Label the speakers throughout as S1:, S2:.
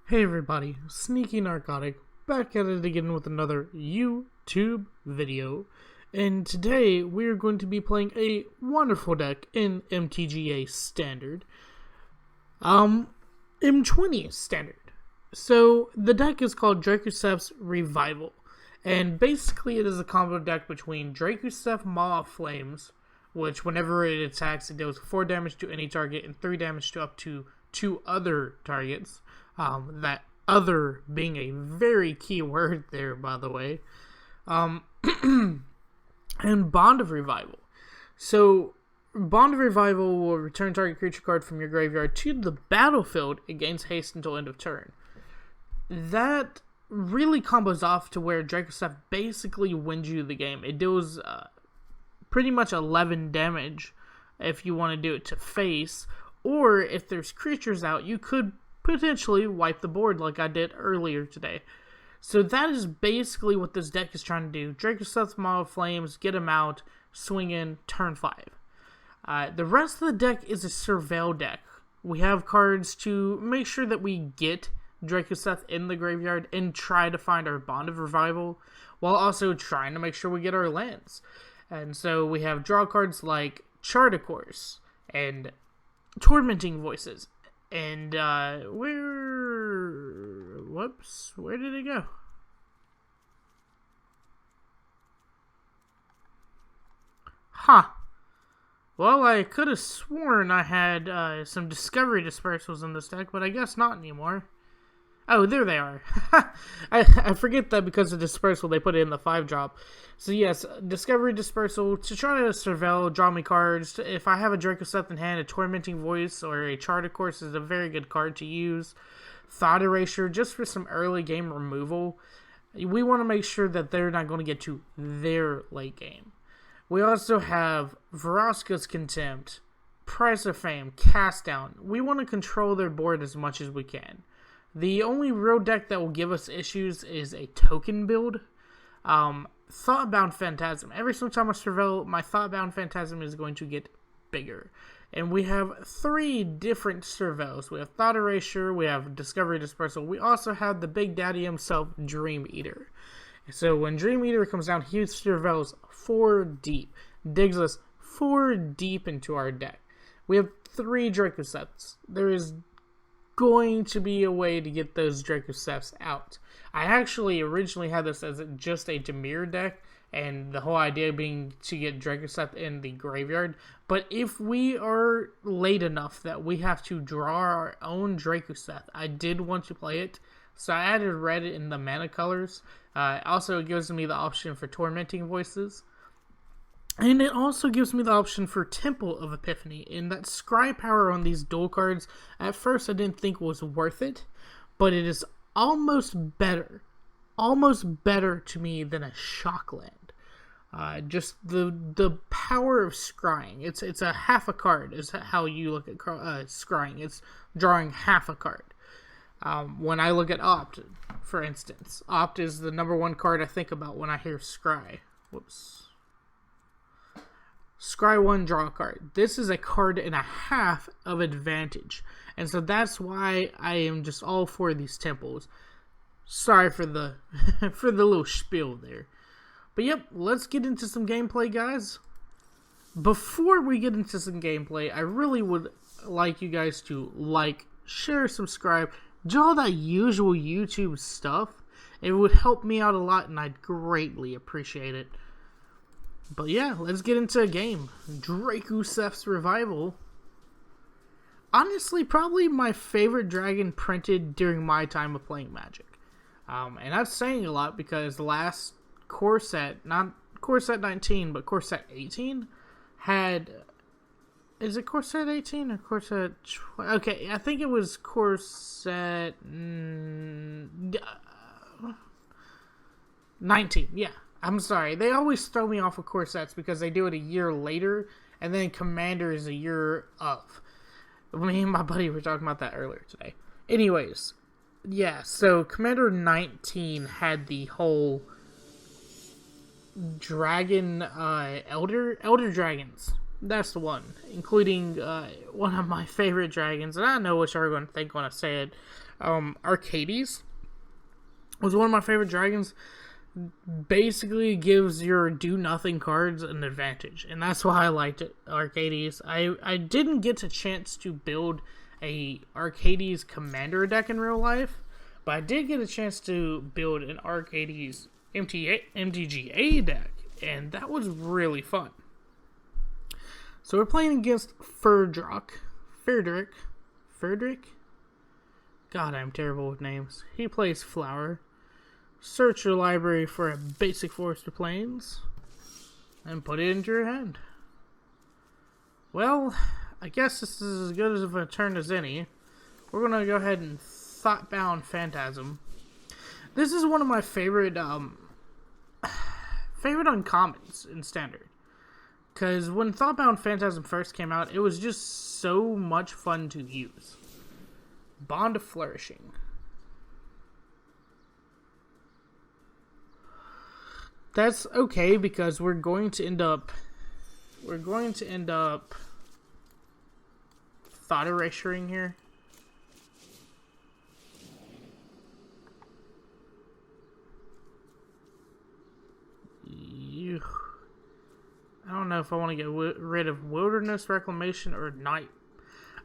S1: Hey everybody, Sneaky Narcotic, back at it again with another YouTube video, and today we're going to be playing a wonderful deck in MTGA Standard, M20 Standard. So the deck is called Drakuseth's Revival, and basically it is a combo deck between Drakuseth Maw Of Flames, which whenever it attacks it deals 4 damage to any target and 3 damage to up to 2 other targets. That other being a very key word there, by the way. And Bond of Revival. So, Bond of Revival will return target creature card from your graveyard to the battlefield. It gains haste until end of turn. That really combos off to where Drakuseth basically wins you the game. It deals pretty much 11 damage if you want to do it to face, or if there's creatures out, you could potentially wipe the board like I did earlier today. So that is basically what this deck is trying to do. Drakuseth's Maw Of Flames, get him out, swing in, turn 5. The rest of the deck is a Surveil deck. We have cards to make sure that we get Drakuseth in the graveyard and try to find our Bond of Revival, while also trying to make sure we get our lands. And so we have draw cards like Catacombs and Tormenting Voices. And, where did it go? Well, I could have sworn I had, some Discovery Dispersals in this deck, but I guess not anymore. Oh, there they are. I forget that because of Dispersal, they put it in the 5-drop. So yes, Discovery Dispersal, to try to surveil, draw me cards. If I have a Drakuseth in hand, a Tormenting Voice or a Catacombs is a very good card to use. Thought Erasure, just for some early game removal. We want to make sure that they're not going to get to their late game. We also have Vraska's Contempt, Price of Fame, Cast Down. We want to control their board as much as we can. The only real deck that will give us issues is a token build. Thoughtbound Phantasm. Every single time I surveil, my Thoughtbound Phantasm is going to get bigger. And we have 3 different surveils. We have Thought Erasure, we have Discovery Dispersal, we also have the Big Daddy himself, Dream Eater. So when Dream Eater comes down, he surveils 4 deep. Digs us 4 deep into our deck. We have 3 Drakuseths. There is going to be a way to get those Drakuseths out. I actually originally had this as just a Dimir deck, and the whole idea being to get Drakuseth in the graveyard. But if we are late enough that we have to draw our own Drakuseth, I did want to play it, so I added red in the mana colors. Also, it gives me the option for Tormenting Voices. And it also gives me the option for Temple of Epiphany. And that scry power on these dual cards, at first I didn't think was worth it, but it is almost better to me than a Shockland. Just the power of scrying. It's a half a card is how you look at scrying. It's drawing half a card. When I look at Opt, for instance, Opt is the number 1 card I think about when I hear scry. Whoops. Scry 1, draw a card. This is a card and a half of advantage. And so that's why I am just all for these temples. Sorry for the for the little spiel there. But yep, let's get into some gameplay, guys. Before we get into some gameplay, I really would like you guys to like, share, subscribe, do all that usual YouTube stuff. It would help me out a lot and I'd greatly appreciate it. But yeah, let's get into a game. Drakuseth's Revival. Honestly, probably my favorite dragon printed during my time of playing Magic. And that's saying a lot because the last core set, not core set 19, but core set 18, had... Is it core set 18 or core set... Okay, I think it was core set... 19, yeah. I'm sorry, they always throw me off of core sets because they do it a year later, and then Commander is a year of. Me and my buddy were talking about that earlier today. Anyways, yeah, so Commander 19 had the whole dragon, Elder Dragons. That's the one, including one of my favorite dragons, and I know what you're going to think when I say it. Arcades was one of my favorite dragons. Basically gives your do-nothing cards an advantage, and that's why I liked it, Arcades. I didn't get a chance to build a Arcades Commander deck in real life, but I did get a chance to build an Arcades MTGA deck, and that was really fun. So we're playing against Frederick. God, I'm terrible with names. He plays Flower. Search your library for a basic Forester Plains and put it into your hand. Well, I guess this is as good as a turn as any. We're going to go ahead and Thoughtbound Phantasm. This is one of my favorite uncommons in Standard. Because when Thoughtbound Phantasm first came out, it was just so much fun to use. Bond of Flourishing. That's okay because we're going to end up thought erasuring here. I don't know if I want to get rid of Wilderness Reclamation or Night.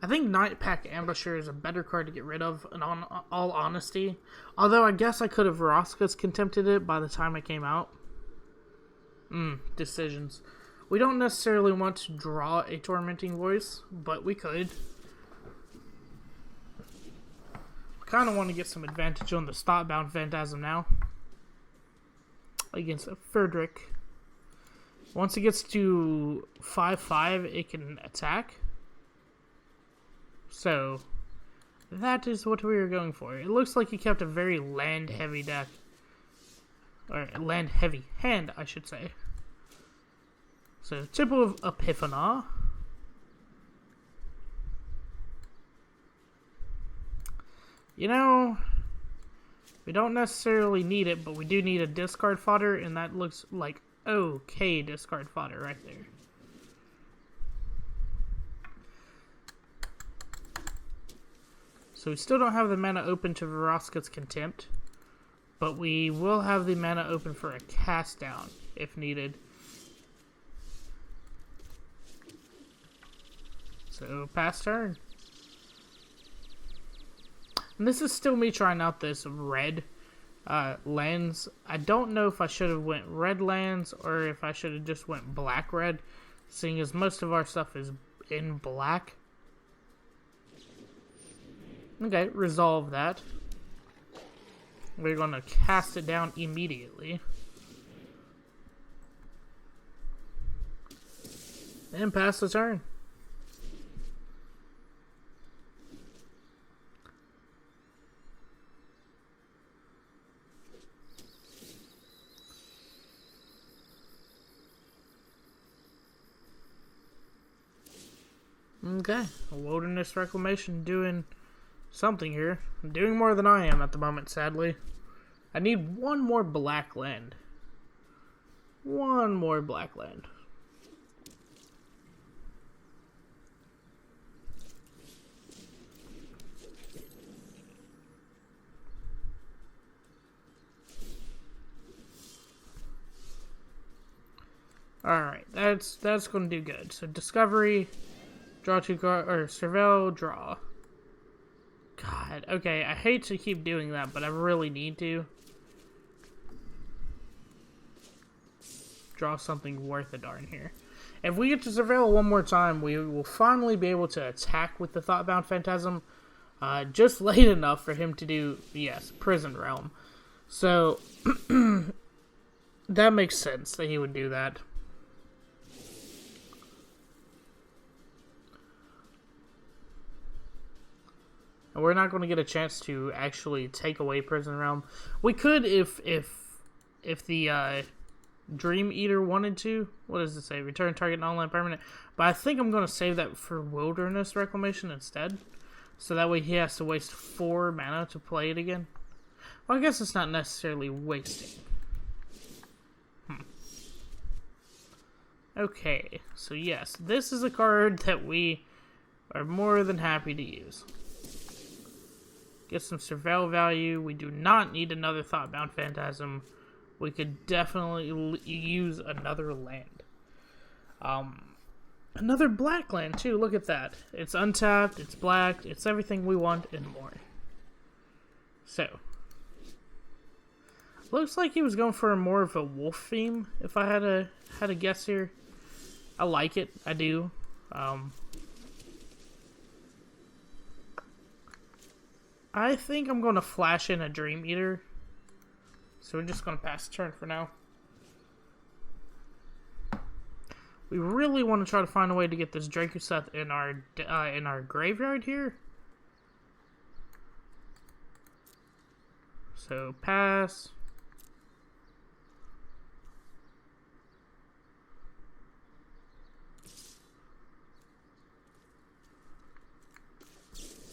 S1: I think Night Pack Ambusher is a better card to get rid of, in all honesty. Although I guess I could have Vraska's Contempted it by the time it came out. Decisions. We don't necessarily want to draw a Tormenting Voice, but we could. I kind of want to get some advantage on the Thoughtbound Phantasm now. Against Frederick. Once it gets to 5/5, it can attack. So, that is what we were going for. It looks like he kept a very land-heavy deck. Or land-heavy hand, I should say. So, Temple of Epiphany. You know, we don't necessarily need it, but we do need a discard fodder, and that looks like okay discard fodder right there. So we still don't have the mana open to Vraska's Contempt, but we will have the mana open for a cast down if needed. So pass turn. And this is still me trying out this red lands. I don't know if I should have went red lands or if I should have just went black-red, seeing as most of our stuff is in black. Okay, resolve that. We're going to cast it down immediately. And pass the turn. Okay, a Wilderness Reclamation doing something here. Doing more than I am at the moment, sadly. I need one more black land. One more black land. Alright, that's going to do good. So, Discovery, draw 2 cards, or Surveil, draw. God, okay, I hate to keep doing that, but I really need to. Draw something worth a darn here. If we get to Surveil one more time, we will finally be able to attack with the Thoughtbound Phantasm. Just late enough for him to do, yes, Prison Realm. So, that makes sense that he would do that. And we're not going to get a chance to actually take away Prison Realm. We could if the Dream Eater wanted to. What does it say? Return target non-land permanent. But I think I'm going to save that for Wilderness Reclamation instead. So that way he has to waste 4 mana to play it again. Well, I guess it's not necessarily wasting. Okay, so yes, this is a card that we are more than happy to use. Get some Surveil value. We do not need another Thoughtbound Phantasm. We could definitely use another land. Another black land, too. Look at that. It's untapped, it's black, it's everything we want and more. So. Looks like he was going for more of a wolf theme, if I had a guess here. I like it. I do. I think I'm going to flash in a Dream Eater. So we're just going to pass the turn for now. We really want to try to find a way to get this Drakuseth in our graveyard here. So pass.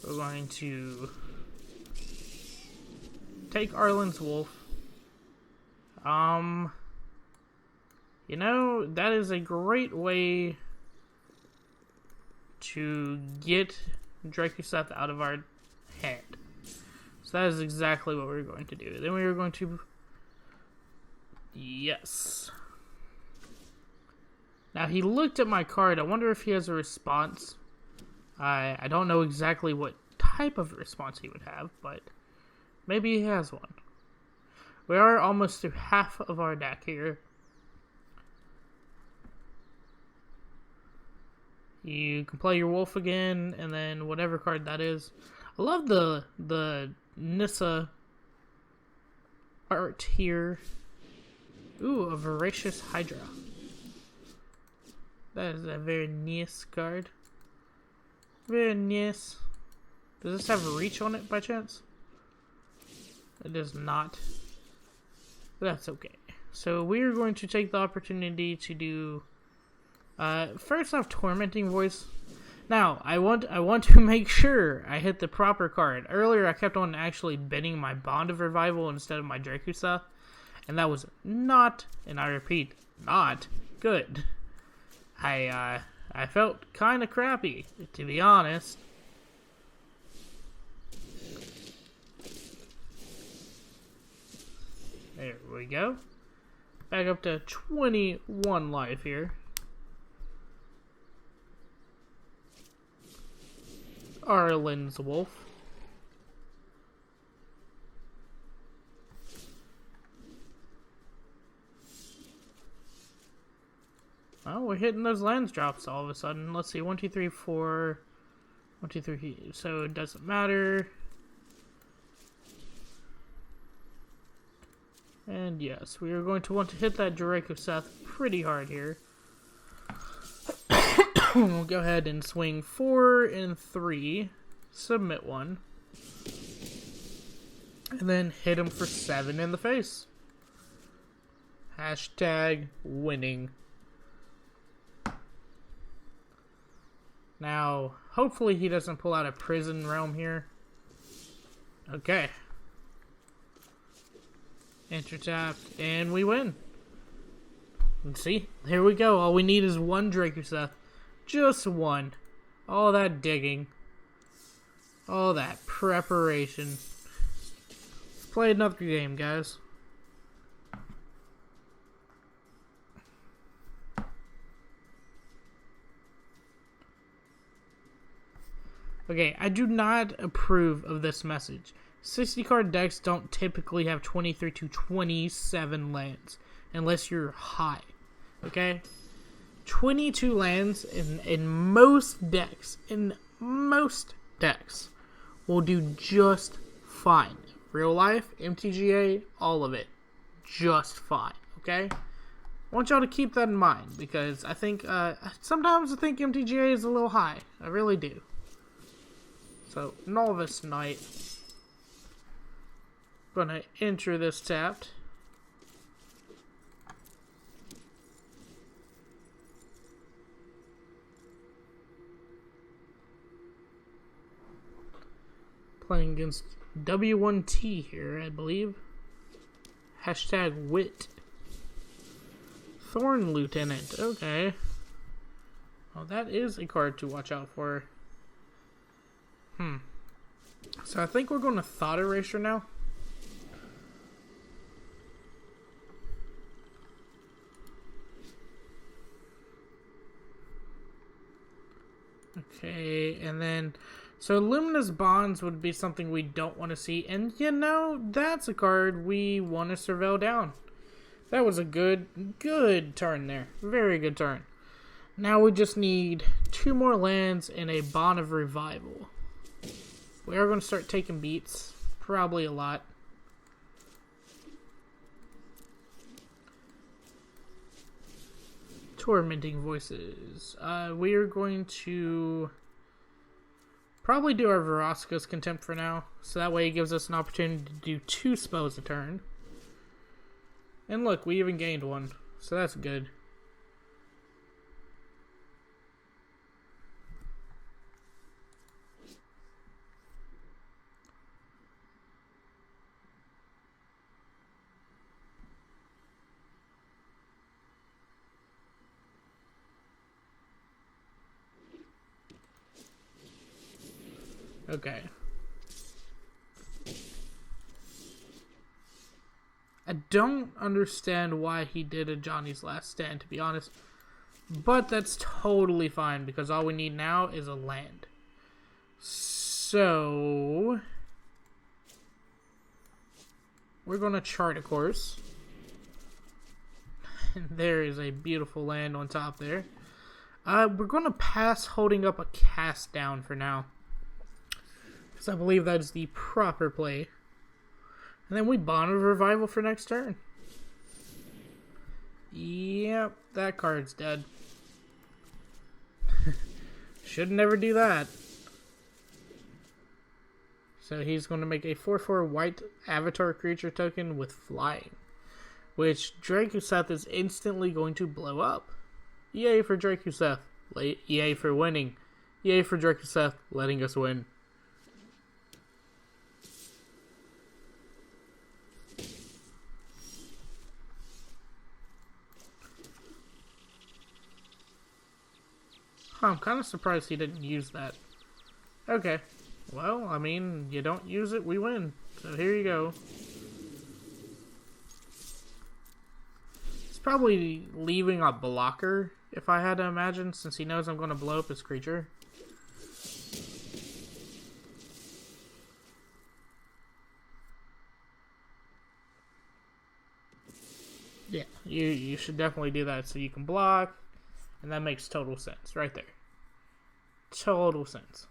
S1: We're going to take Arlen's Wolf. You know, that is a great way to get Drakuseth out of our hand. So that is exactly what we're going to do. Then we are going to... Yes. Now, he looked at my card. I wonder if he has a response. I don't know exactly what type of response he would have, but maybe he has one. We are almost through half of our deck here. You can play your wolf again, and then whatever card that is. I love the Nissa art here. Ooh, a Voracious Hydra. That is a very nice card. Very nice. Does this have a reach on it by chance? It does not. But that's okay. So we are going to take the opportunity to do first off Tormenting Voice. Now, I want to make sure I hit the proper card. Earlier I kept on actually bidding my Bond of Revival instead of my Drakuseth, and that was not, and I repeat, not good. I felt kind of crappy, to be honest. There we go. Back up to 21 life here. Arlen's Wolf. Oh, we're hitting those lands drops all of a sudden. Let's see, 1, 2, 3, 4. 1, 2, 3. So it doesn't matter. And yes, we are going to want to hit that Drakuseth pretty hard here. We'll go ahead and swing 4 and 3. Submit 1. And then hit him for 7 in the face. Hashtag winning. Now, hopefully he doesn't pull out a Prison Realm here. Okay. Enter tapped, and we win. And see, here we go. All we need is one Drakuseth. Just one. All that digging. All that preparation. Let's play another game, guys. Okay, I do not approve of this message. 60 card decks don't typically have 23 to 27 lands unless you're high. Okay? 22 lands in most decks, will do just fine. Real life, MTGA, all of it, just fine. Okay? I want y'all to keep that in mind because I think sometimes I think MTGA is a little high. I really do. So, Novice Knight. Gonna enter this tapped. Playing against W1T here, I believe. Hashtag wit. Thorn Lieutenant. Okay. Well, that is a card to watch out for. So I think we're going to Thought Erasure now. Okay, and then... So Luminous Bonds would be something we don't want to see. And, you know, that's a card we want to Surveil down. That was a good turn there. Very good turn. Now we just need 2 more lands and a Bond of Revival. We are going to start taking beats. Probably a lot. Tormenting Voices. We are going to probably do our Vraska's Contempt for now. So that way it gives us an opportunity to do 2 spells a turn. And look, we even gained 1. So that's good. Okay. I don't understand why he did a Johnny's Last Stand, to be honest. But that's totally fine, because all we need now is a land. So... we're going to chart a course. And there is a beautiful land on top there. We're going to pass holding up a cast down for now. Because I believe that is the proper play. And then we Bond of Revival for next turn. Yep, that card's dead. Should never do that. So he's going to make a 4/4 white avatar creature token with flying. Which Drakuseth is instantly going to blow up. Yay for Drakuseth. Yay for winning. Yay for Drakuseth letting us win. I'm kind of surprised he didn't use that. Okay. Well, I mean, you don't use it, we win. So here you go. He's probably leaving a blocker, if I had to imagine, since he knows I'm going to blow up his creature. Yeah, you should definitely do that so you can block. And that makes total sense, right there. Total sense.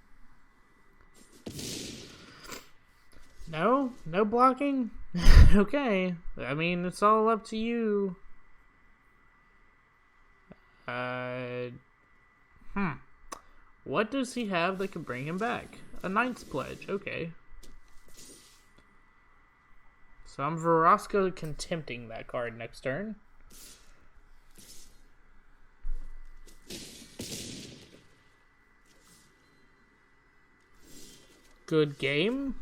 S1: No? No blocking? Okay. I mean, it's all up to you. What does he have that can bring him back? A Knight's Pledge. Okay. So I'm Vraska Contempting that card next turn. Good game.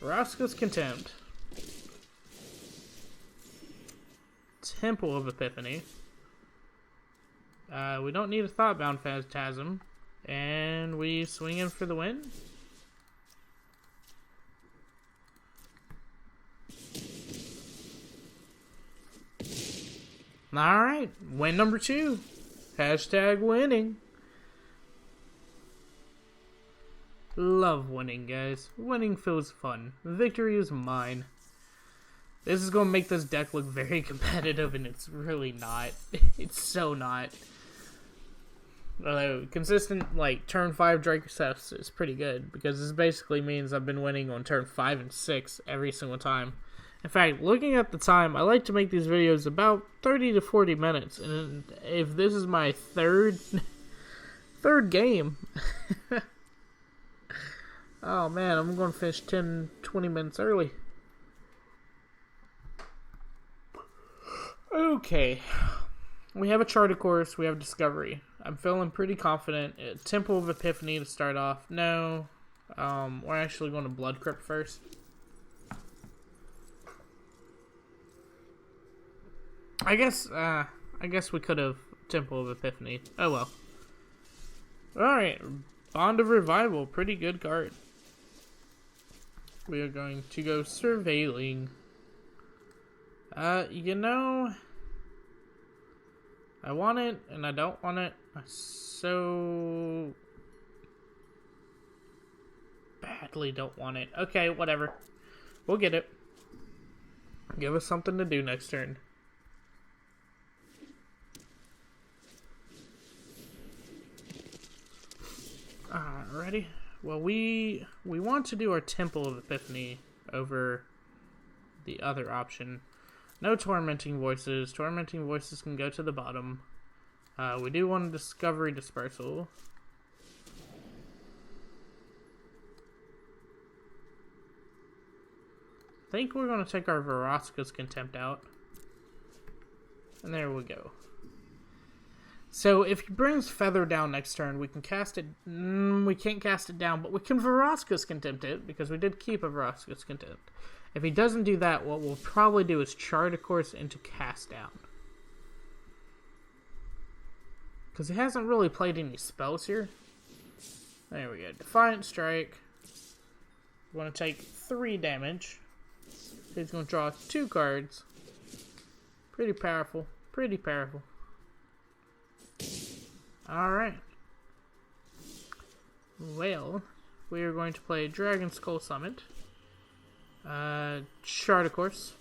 S1: Vraska's Contempt. Temple of Epiphany. We don't need a Thoughtbound Phantasm. And we swing in for the win. Alright, win number 2. Hashtag winning. Love winning, guys. Winning feels fun. Victory is mine. This is going to make this deck look very competitive, and it's really not. It's so not. Although, consistent, like, turn 5 Drakuseths is pretty good, because this basically means I've been winning on turn 5 and 6 every single time. In fact, looking at the time, I like to make these videos about 30 to 40 minutes, and if this is my third game, oh man, I'm going to finish 10, 20 minutes early. Okay, we have a charted course, we have Discovery. I'm feeling pretty confident. Temple of Epiphany to start off. No, we're actually going to Blood Crypt first. I guess we could have Temple of Epiphany. Oh well. Alright, Bond of Revival, pretty good card. We are going to go Surveiling. You know, I want it and I don't want it. I so badly don't want it. Okay, whatever. We'll get it. Give us something to do next turn. Alrighty. Well, we want to do our Temple of Epiphany over the other option. No Tormenting Voices. Tormenting Voices can go to the bottom. We do want a Discovery Dispersal. I think we're going to take our Vraska's Contempt out. And there we go. So if he brings Feather down next turn, we can cast it. We can't cast it down, but we can Vraska's Contempt it, because we did keep a Vraska's Contempt. If he doesn't do that, what we'll probably do is Chart a Course into Cast Down. Because he hasn't really played any spells here. There we go. Defiant Strike. We want to take 3 damage. He's going to draw 2 cards. Pretty powerful. Pretty powerful. Alright. Well, we are going to play Dragonskull Summit. Chart a Course.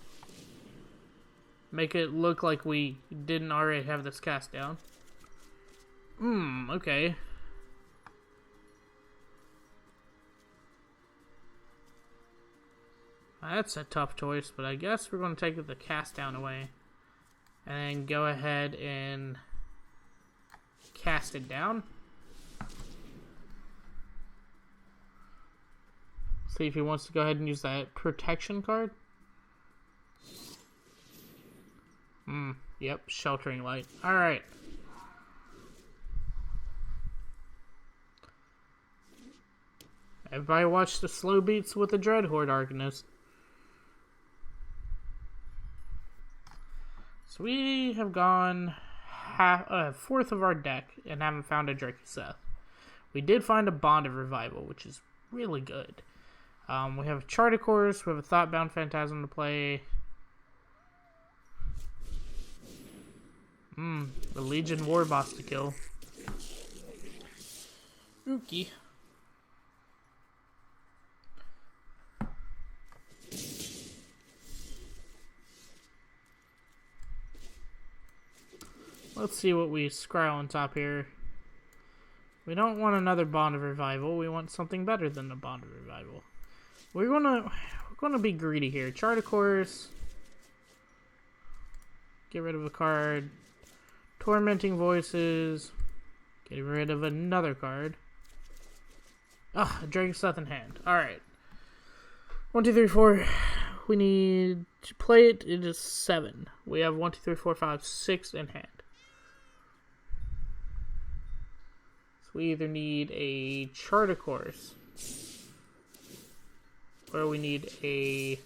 S1: Make it look like we didn't already have this cast down. Okay. That's a tough choice, but I guess we're going to take the cast down away. And then go ahead and cast it down. See if he wants to go ahead and use that protection card. Yep, Sheltering Light. Alright. Everybody watch the slow beats with the Dreadhorde Arcanist. So we have gone fourth of our deck and haven't found a Drakuseth. We did find a Bond of Revival, which is really good. We have a Chart a Course, we have a Thoughtbound Phantasm to play. The Legion War Boss to kill. Ookie. Let's see what we scry on top here. We don't want another Bond of Revival. We want something better than a Bond of Revival. We're gonna be greedy here. Chart a Course. Get rid of a card. Tormenting Voices. Get rid of another card. A Dragonskull in hand. Alright. 1, 2, 3, 4. We need to play it. It is 7. We have 1, 2, 3, 4, 5, 6 in hand. So we either need a Chart a Course, or we need a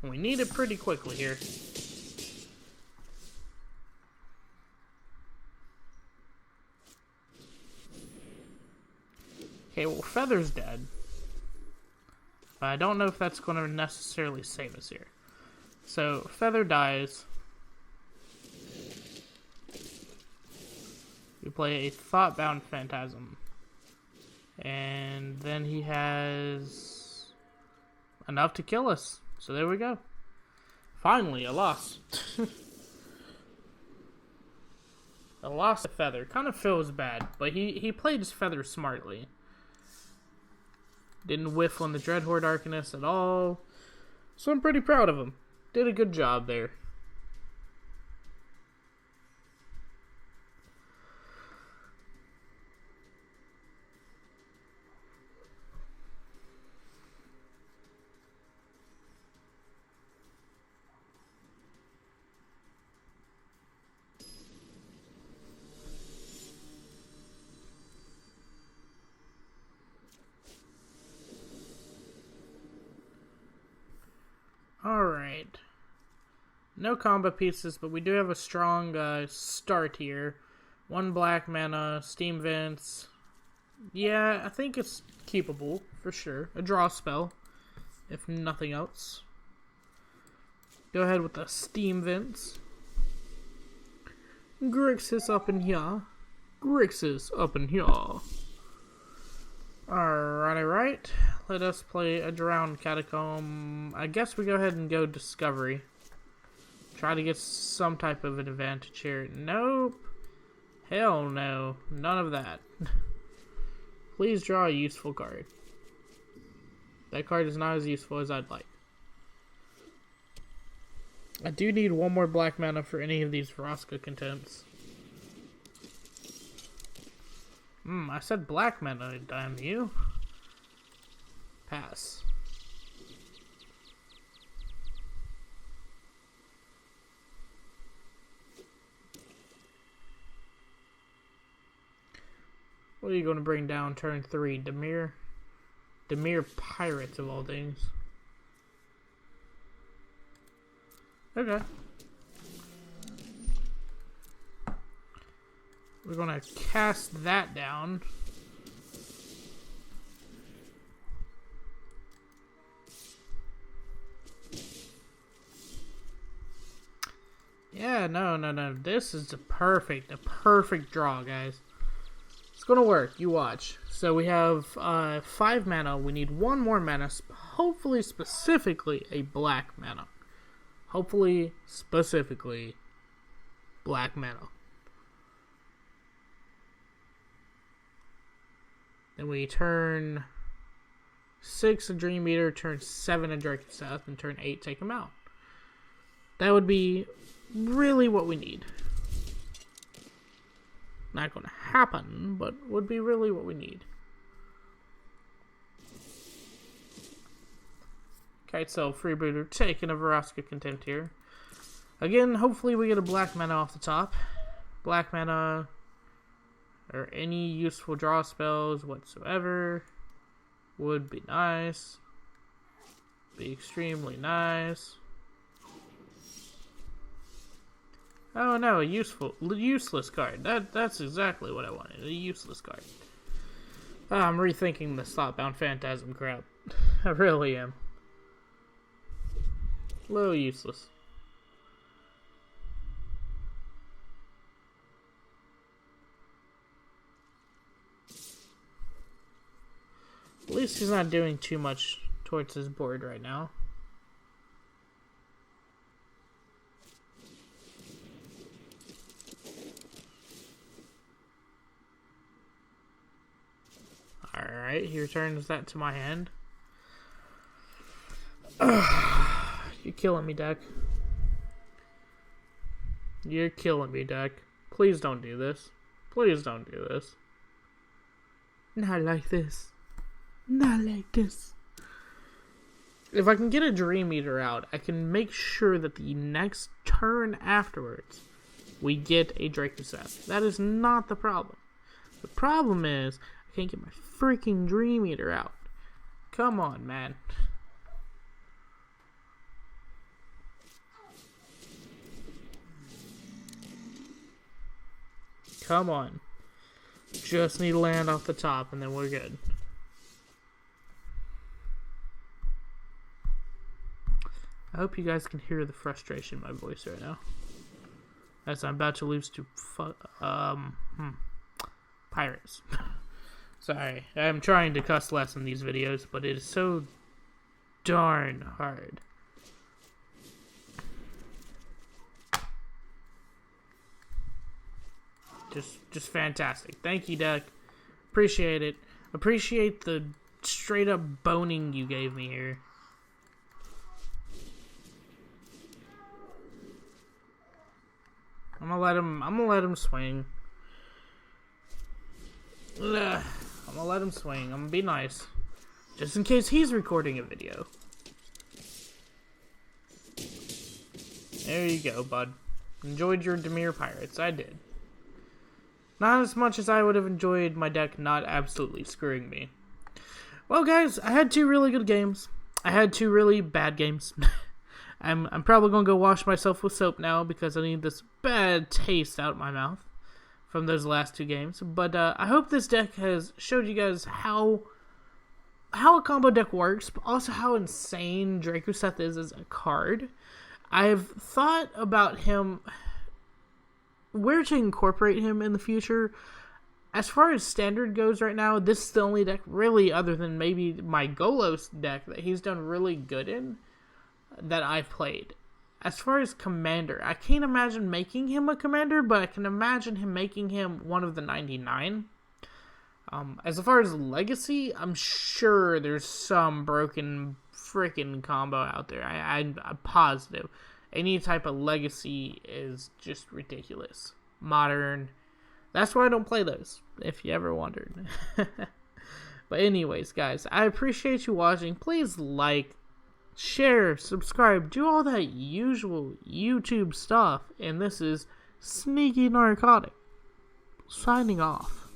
S1: We need it pretty quickly here. Okay, well, Feather's dead. But I don't know if that's going to necessarily save us here. So, Feather dies. We play a Thoughtbound Phantasm. And then he has enough to kill us. So there we go. Finally, a loss. A loss of Feather. Kind of feels bad, but he played his Feather smartly. Didn't whiff on the Dreadhorde Arcanist at all. So I'm pretty proud of him. Did a good job there. No combo pieces, but we do have a strong start here. 1 black mana, Steam Vents. Yeah, I think it's keepable, for sure. A draw spell, if nothing else. Go ahead with the Steam Vents. Grixis up in here. Grixis up in here. Alright. Let us play a Drowned Catacomb. I guess we go ahead and go Discovery. Try to get some type of an advantage here. Nope. Hell no. None of that. Please draw a useful card. That card is not as useful as I'd like. I do need 1 more black mana for any of these Vraska Contempts. I said black mana, damn you. Pass. What are you going to bring down turn 3? Dimir? Dimir Pirates of all things. Okay. We're going to cast that down. Yeah, no. This is a perfect draw, guys. It's gonna work. You watch. So we have 5 mana. We need 1 more mana. Hopefully, specifically, a black mana. Hopefully, specifically, black mana. Then we turn 6 a Dream Eater, turn 7 a Drakuseth, and turn 8 take him out. That would be really what we need. Not going to happen, but would be really what we need. Okay, so Freebooter taking a Vraska Contempt here. Again, hopefully we get a black mana off the top. Black mana, or any useful draw spells whatsoever, would be nice. Be extremely nice. Oh no, a useless card. That's exactly what I wanted. A useless card. I'm rethinking this Thoughtbound Phantasm crap. I really am. A little useless. At least he's not doing too much towards his board right now. Alright, he returns that to my hand. You're killing me, deck. You're killing me, deck. Please don't do this. Please don't do this. Not like this. Not like this. If I can get a Dream Eater out, I can make sure that the next turn afterwards, we get a Drakuseth. That is not the problem. The problem is, I can't get my freaking Dream Eater out. Come on, man. Come on. Just need to land off the top and then we're good. I hope you guys can hear the frustration in my voice right now. As I'm about to lose to pirates. Sorry, I'm trying to cuss less in these videos, but it is so darn hard. Just fantastic. Thank you, deck. Appreciate it. Appreciate the straight up boning you gave me here. I'm gonna let him swing. I'm gonna let him swing. I'm gonna be nice. Just in case he's recording a video. There you go, bud. Enjoyed your Dimir Pirates. I did. Not as much as I would have enjoyed my deck not absolutely screwing me. Well, guys, I had 2 really good games. I had 2 really bad games. I'm probably going to go wash myself with soap now because I need this bad taste out of my mouth from those last 2 games. But I hope this deck has showed you guys how a combo deck works, but also how insane Drakuseth is as a card. I've thought about him, where to incorporate him in the future. As far as standard goes right now, this is the only deck really, other than maybe my Golos deck, that he's done really good in that I've played. As far as commander, I can't imagine making him a commander, but I can imagine him making him one of the 99. As far as legacy, I'm sure there's some broken freaking combo out there. I'm positive. Any type of legacy is just ridiculous. Modern. That's why I don't play those, if you ever wondered. But anyways, guys, I appreciate you watching. Please like, share, subscribe, do all that usual YouTube stuff. And this is Sneaky Narcotic, signing off.